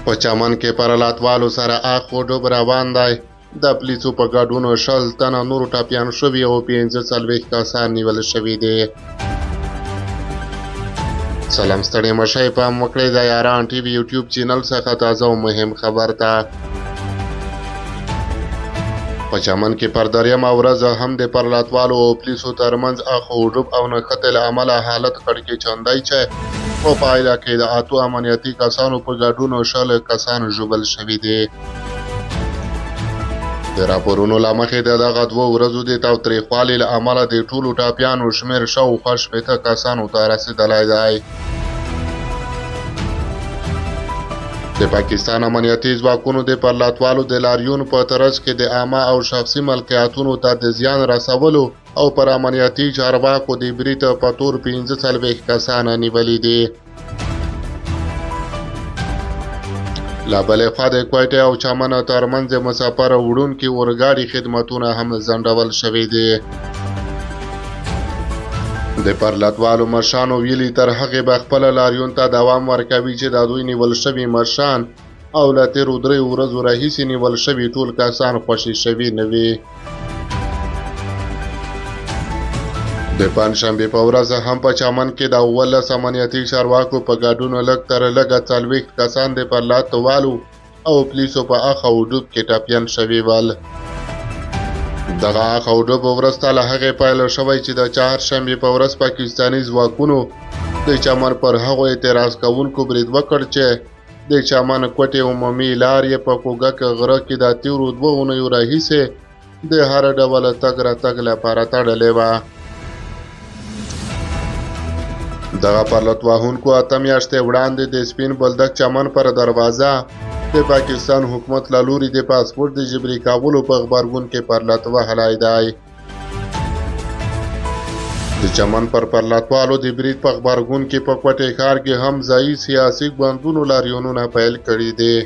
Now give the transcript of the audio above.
په چمن کې پر لاتوالو سره اخ و ډوب روان دی. د پولیسو په ګډون 20 تنه نورو ټپیان شوي او 45 کسان نیول شوي دي. سلام ستړي مشئ پام وکړئ د یاران ټي وي یوټیوب چینل څخه تازه او مهم خبر ته. په چمن کې پر درېیمه ورځ هم د پرلاتوالو او پولیسو ترمنځ اخ و ډوب او نښتې له امله حالت کړکېچندی چې په پایله کې د 8 امنیتي کسانو په ګډون 20 کسان ژوبل شوي دي. د راپورونو له مخې د دغه 2 ورځو د تاوتریخوالي له امله د ټولو ټپیانو شمېر شاوخوا 80 کسانو ته رسېدلی دی. د پاکستان امنیتي ځواکونو د پرلاتوالو د لاریون په ترڅ کې د عامه او شخصي ملکیتونو ته د زیان رسولو او پر امنیتي چارواکو د برید په تور 45 کسان نیولي دي. له بلې خوا د کویټې او چمن ترمنځ د مسافر وړونکي اورګاډي خدمتونه هم ځنډول شوي دي. د پرلاتوالو مشرانو ویلي تر هغې به خپل لاریون ته دوام ورکوي چې د دوی نیول شوي مشران او له تېرو 3 ورځو راهیسې نیول شوي ټول کسان خوشي شوي نه وي. د پنجشنبې په ورځ هم په چمن کې د 19 امنیتي چارواکو په ګډون لږ تر لږه 40 کسان د پرلاتوالو او پولیسو په اخ او ډوب کې ټپیان شوي ول. دغه اخ او ډوب وروسته له هغې پیل شوی چې د چهارشنبې په ورځ پاکستاني ځواکونو د چمن پر هغو اعتراض کوونکو برید وکړ چې د چمن کوټې عمومي لار یې په کوګک غره کې د تېرو 2 اونیو راهیسې د هر ډول تګ راتګ لپاره تړلې وه. دغه پرلتوهونکو 8 میاشتې وړاندې د سپین بولدک چمن پر دروازه د پاکستان حکومت له لوري د پاسپورت د جبري کولو په غبرګون کې پرلت وهلی دی. د چمن پر پرلتوالو د برید په غبرګون کې په کوټې ښار کې هم ځایي سیاسي ګوندونو لاریونونه پیل کړي دي.